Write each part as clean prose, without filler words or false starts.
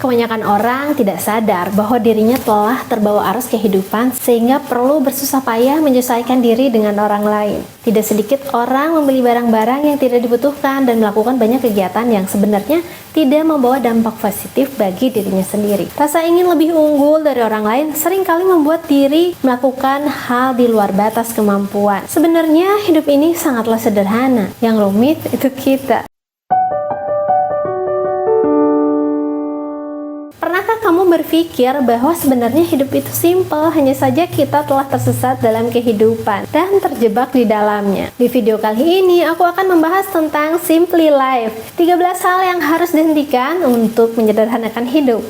Kebanyakan orang tidak sadar bahwa dirinya telah terbawa arus kehidupan sehingga perlu bersusah payah menyesuaikan diri dengan orang lain. Tidak sedikit orang membeli barang-barang yang tidak dibutuhkan dan melakukan banyak kegiatan yang sebenarnya tidak membawa dampak positif bagi dirinya sendiri. Rasa ingin lebih unggul dari orang lain seringkali membuat diri melakukan hal di luar batas kemampuan. Sebenarnya hidup ini sangatlah sederhana, yang rumit itu kita. Pernahkah kamu berpikir bahwa sebenarnya hidup itu simpel, hanya saja kita telah tersesat dalam kehidupan dan terjebak di dalamnya? Di video kali ini, aku akan membahas tentang Simply Life, 13 hal yang harus dihentikan untuk menyederhanakan hidup.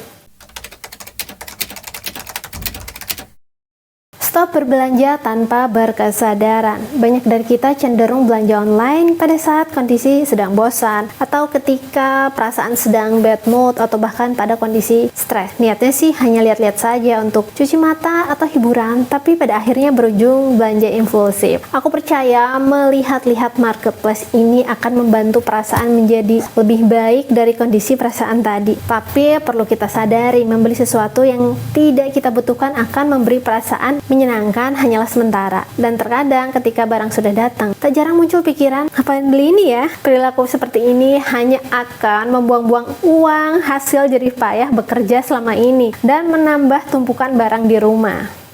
Stop berbelanja tanpa berkesadaran. Banyak dari kita cenderung belanja online pada saat kondisi sedang bosan, atau ketika perasaan sedang bad mood, atau bahkan pada kondisi stres. Niatnya sih hanya lihat-lihat saja untuk cuci mata atau hiburan, tapi pada akhirnya berujung belanja impulsif. Aku percaya melihat-lihat marketplace ini akan membantu perasaan menjadi lebih baik dari kondisi perasaan tadi. Tapi perlu kita sadari, membeli sesuatu yang tidak kita butuhkan akan memberi perasaan menyenangkan hanyalah sementara, dan terkadang ketika barang sudah datang, tak jarang muncul pikiran, ngapain beli ini ya? Perilaku seperti ini hanya akan membuang-buang uang hasil jerih payah bekerja selama ini dan menambah tumpukan barang di rumah.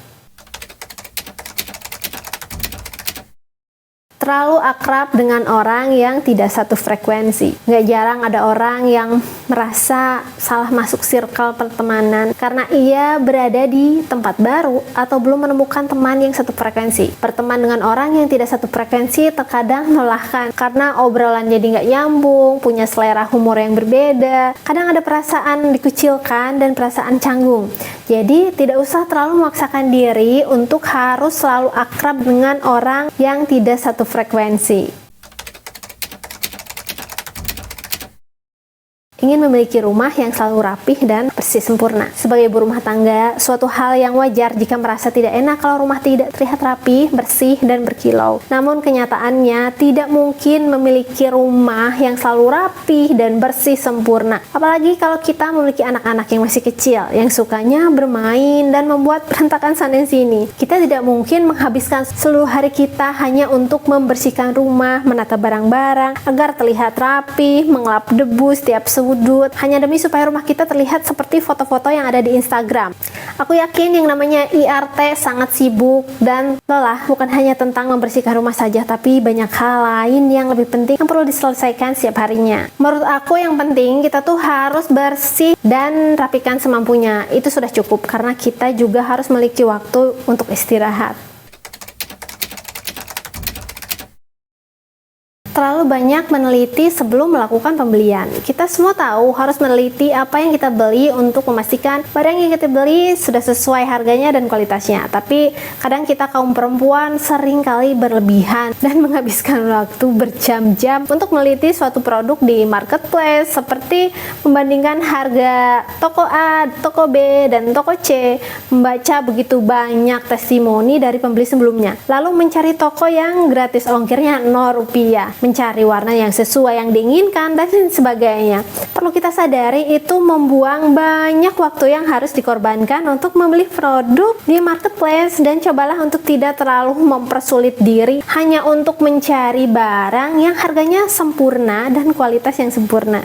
Terlalu akrab dengan orang yang tidak satu frekuensi. Gak jarang ada orang yang merasa salah masuk circle pertemanan karena ia berada di tempat baru atau belum menemukan teman yang satu frekuensi. Berteman dengan orang yang tidak satu frekuensi terkadang melelahkan karena obrolan jadi gak nyambung, punya selera humor yang berbeda. Kadang ada perasaan dikucilkan dan perasaan canggung. Jadi tidak usah terlalu memaksakan diri untuk harus selalu akrab dengan orang yang tidak satu frekuensi. Ingin memiliki rumah yang selalu rapih dan bersih sempurna. Sebagai ibu rumah tangga, suatu hal yang wajar jika merasa tidak enak kalau rumah tidak terlihat rapi, bersih, dan berkilau. Namun kenyataannya tidak mungkin memiliki rumah yang selalu rapih dan bersih sempurna. Apalagi kalau kita memiliki anak-anak yang masih kecil, yang sukanya bermain dan membuat berantakan sana sini. Kita tidak mungkin menghabiskan seluruh hari kita hanya untuk membersihkan rumah, menata barang-barang agar terlihat rapi, mengelap debu setiap sudut, hanya demi supaya rumah kita terlihat seperti foto-foto yang ada di Instagram. Aku yakin yang namanya IRT sangat sibuk dan lelah bukan hanya tentang membersihkan rumah saja, tapi banyak hal lain yang lebih penting yang perlu diselesaikan setiap harinya. Menurut aku yang penting kita tuh harus bersih dan rapikan semampunya. Itu sudah cukup karena kita juga harus memiliki waktu untuk istirahat. Terlalu banyak meneliti sebelum melakukan pembelian. Kita semua tahu harus meneliti apa yang kita beli untuk memastikan barang yang kita beli sudah sesuai harganya dan kualitasnya. Tapi kadang kita kaum perempuan seringkali berlebihan dan menghabiskan waktu berjam-jam untuk meneliti suatu produk di marketplace, seperti membandingkan harga toko A, toko B, dan toko C, membaca begitu banyak testimoni dari pembeli sebelumnya, lalu mencari toko yang gratis ongkirnya Rp0, mencari warna yang sesuai yang diinginkan, dan sebagainya. Perlu kita sadari itu membuang banyak waktu yang harus dikorbankan untuk membeli produk di marketplace, dan cobalah untuk tidak terlalu mempersulit diri hanya untuk mencari barang yang harganya sempurna dan kualitas yang sempurna.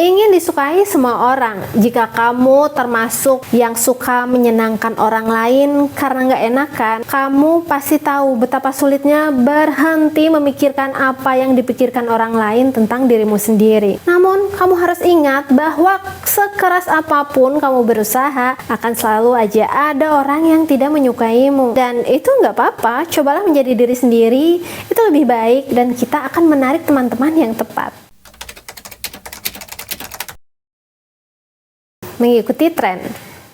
Ingin disukai semua orang. Jika kamu termasuk yang suka menyenangkan orang lain karena nggak enakan, kamu pasti tahu betapa sulitnya berhenti memikirkan apa yang dipikirkan orang lain tentang dirimu sendiri. Namun, kamu harus ingat bahwa sekeras apapun kamu berusaha, akan selalu aja ada orang yang tidak menyukaimu. Dan itu nggak apa-apa, cobalah menjadi diri sendiri, itu lebih baik dan kita akan menarik teman-teman yang tepat. Mengikuti tren.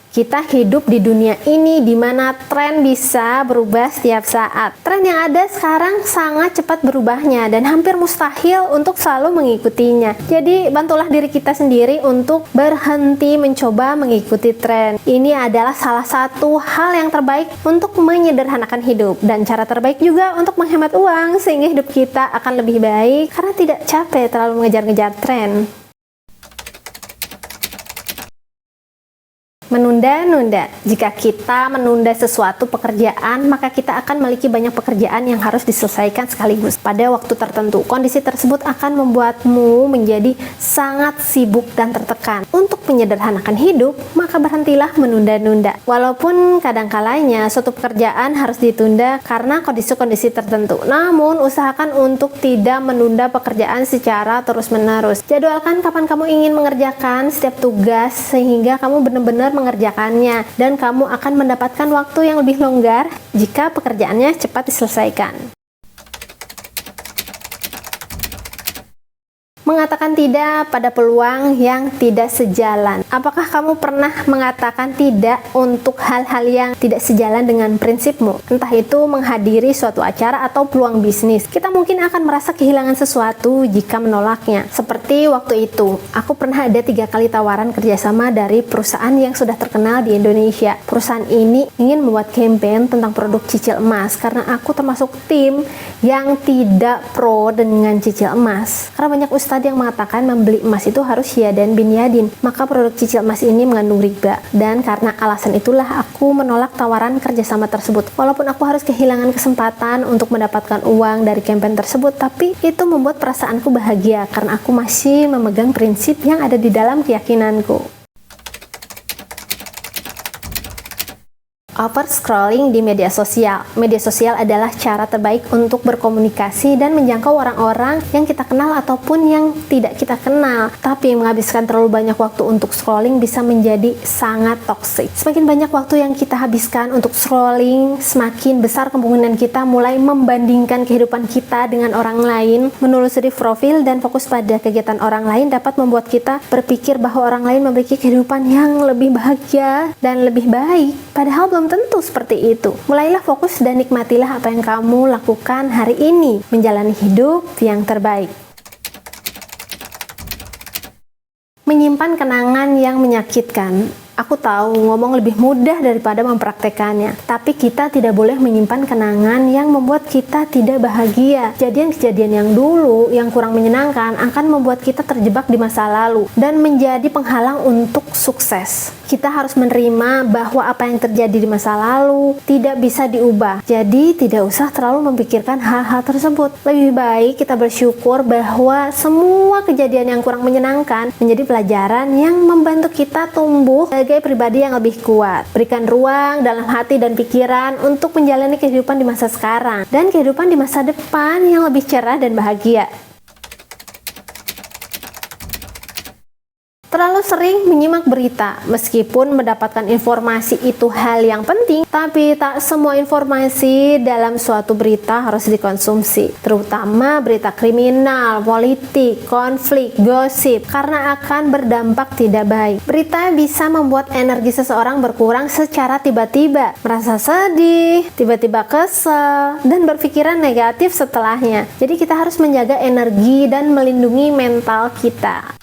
Kita hidup di dunia ini di mana tren bisa berubah setiap saat. Tren yang ada sekarang sangat cepat berubahnya dan hampir mustahil untuk selalu mengikutinya. Jadi bantulah diri kita sendiri untuk berhenti mencoba mengikuti tren. Ini adalah salah satu hal yang terbaik untuk menyederhanakan hidup dan cara terbaik juga untuk menghemat uang sehingga hidup kita akan lebih baik karena tidak capek terlalu mengejar-ngejar tren. Menunda-nunda. Jika kita menunda sesuatu pekerjaan, maka kita akan memiliki banyak pekerjaan yang harus diselesaikan sekaligus pada waktu tertentu. Kondisi tersebut akan membuatmu menjadi sangat sibuk dan tertekan. Untuk menyederhanakan hidup, maka berhentilah menunda-nunda. Walaupun kadang-kalanya suatu pekerjaan harus ditunda karena kondisi-kondisi tertentu. Namun, usahakan untuk tidak menunda pekerjaan secara terus-menerus. Jadwalkan kapan kamu ingin mengerjakan setiap tugas sehingga kamu benar-benar mengerjakannya dan kamu akan mendapatkan waktu yang lebih longgar jika pekerjaannya cepat diselesaikan. Mengatakan tidak pada peluang yang tidak sejalan. Apakah kamu pernah mengatakan tidak untuk hal-hal yang tidak sejalan dengan prinsipmu? Entah itu menghadiri suatu acara atau peluang bisnis. Kita mungkin akan merasa kehilangan sesuatu jika menolaknya. Seperti waktu itu, aku pernah ada 3 kali tawaran kerjasama dari perusahaan yang sudah terkenal di Indonesia. Perusahaan ini ingin membuat campaign tentang produk cicil emas karena aku termasuk tim yang tidak pro dengan cicil emas. Karena banyak ustadz yang mengatakan membeli emas itu harus yadan bin yadin, maka produk cicil emas ini mengandung riba, dan karena alasan itulah aku menolak tawaran kerjasama tersebut. Walaupun aku harus kehilangan kesempatan untuk mendapatkan uang dari campaign tersebut, tapi itu membuat perasaanku bahagia karena aku masih memegang prinsip yang ada di dalam keyakinanku. Over scrolling di media sosial. Media sosial adalah cara terbaik untuk berkomunikasi dan menjangkau orang-orang yang kita kenal ataupun yang tidak kita kenal. Tapi menghabiskan terlalu banyak waktu untuk scrolling bisa menjadi sangat toksik. Semakin banyak waktu yang kita habiskan untuk scrolling, semakin besar kemungkinan kita mulai membandingkan kehidupan kita dengan orang lain, menelusuri profil dan fokus pada kegiatan orang lain dapat membuat kita berpikir bahwa orang lain memiliki kehidupan yang lebih bahagia dan lebih baik. Padahal belum tentu seperti itu. Mulailah fokus dan nikmatilah apa yang kamu lakukan hari ini, menjalani hidup yang terbaik. Menyimpan kenangan yang menyakitkan. Aku tahu ngomong lebih mudah daripada mempraktekannya, tapi kita tidak boleh menyimpan kenangan yang membuat kita tidak bahagia. Kejadian-kejadian yang dulu yang kurang menyenangkan akan membuat kita terjebak di masa lalu dan menjadi penghalang untuk sukses. Kita harus menerima bahwa apa yang terjadi di masa lalu tidak bisa diubah. Jadi tidak usah terlalu memikirkan hal-hal tersebut. Lebih baik kita bersyukur bahwa semua kejadian yang kurang menyenangkan menjadi pelajaran yang membantu kita tumbuh sebagai pribadi yang lebih kuat. Berikan ruang dalam hati dan pikiran untuk menjalani kehidupan di masa sekarang dan kehidupan di masa depan yang lebih cerah dan bahagia. Terlalu sering menyimak berita, meskipun mendapatkan informasi itu hal yang penting, tapi tak semua informasi dalam suatu berita harus dikonsumsi, terutama berita kriminal, politik, konflik, gosip, karena akan berdampak tidak baik. Berita bisa membuat energi seseorang berkurang secara tiba-tiba, merasa sedih, tiba-tiba kesel, dan berpikiran negatif setelahnya. Jadi kita harus menjaga energi dan melindungi mental kita.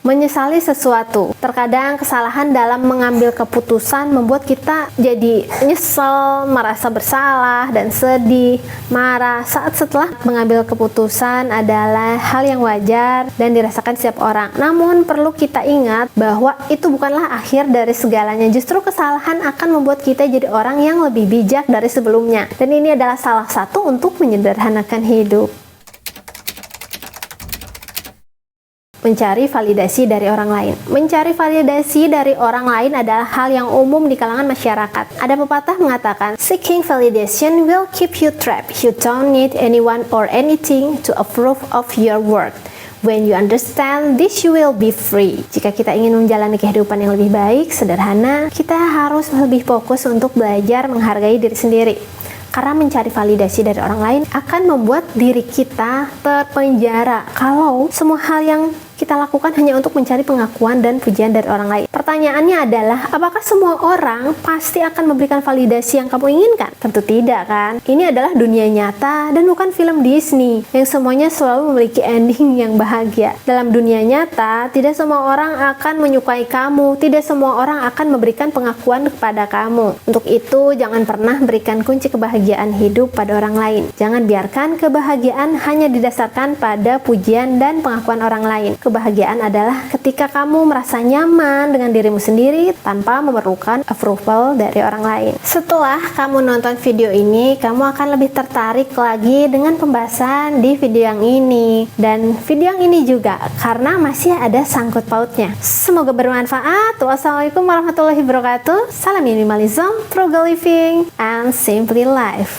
Menyesali sesuatu. Terkadang kesalahan dalam mengambil keputusan membuat kita jadi nyesel, merasa bersalah, dan sedih, marah. Saat setelah mengambil keputusan adalah hal yang wajar dan dirasakan setiap orang. Namun perlu kita ingat bahwa itu bukanlah akhir dari segalanya. Justru kesalahan akan membuat kita jadi orang yang lebih bijak dari sebelumnya. Dan ini adalah salah satu untuk menyederhanakan hidup. Mencari validasi dari orang lain. Mencari validasi dari orang lain adalah hal yang umum di kalangan masyarakat. Ada pepatah mengatakan, seeking validation will keep you trapped. You don't need anyone or anything to approve of your work. When you understand this, you will be free. Jika kita ingin menjalani kehidupan yang lebih baik, sederhana, kita harus lebih fokus untuk belajar menghargai diri sendiri. Karena mencari validasi dari orang lain akan membuat diri kita terpenjara. Kalau semua hal yang kita lakukan hanya untuk mencari pengakuan dan pujian dari orang lain. Pertanyaannya adalah, apakah semua orang pasti akan memberikan validasi yang kamu inginkan? Tentu tidak kan? Ini adalah dunia nyata dan bukan film Disney yang semuanya selalu memiliki ending yang bahagia. Dalam dunia nyata, tidak semua orang akan menyukai kamu, tidak semua orang akan memberikan pengakuan kepada kamu. Untuk itu, jangan pernah berikan kunci kebahagiaan hidup pada orang lain. Jangan biarkan kebahagiaan hanya didasarkan pada pujian dan pengakuan orang lain. Kebahagiaan adalah ketika kamu merasa nyaman dengan dirimu sendiri tanpa memerlukan approval dari orang lain. Setelah kamu nonton video ini, kamu akan lebih tertarik lagi dengan pembahasan di video yang ini dan video yang ini juga, karena masih ada sangkut pautnya. Semoga bermanfaat. Wassalamualaikum warahmatullahi wabarakatuh. Salam minimalism, frugal living, and simply life.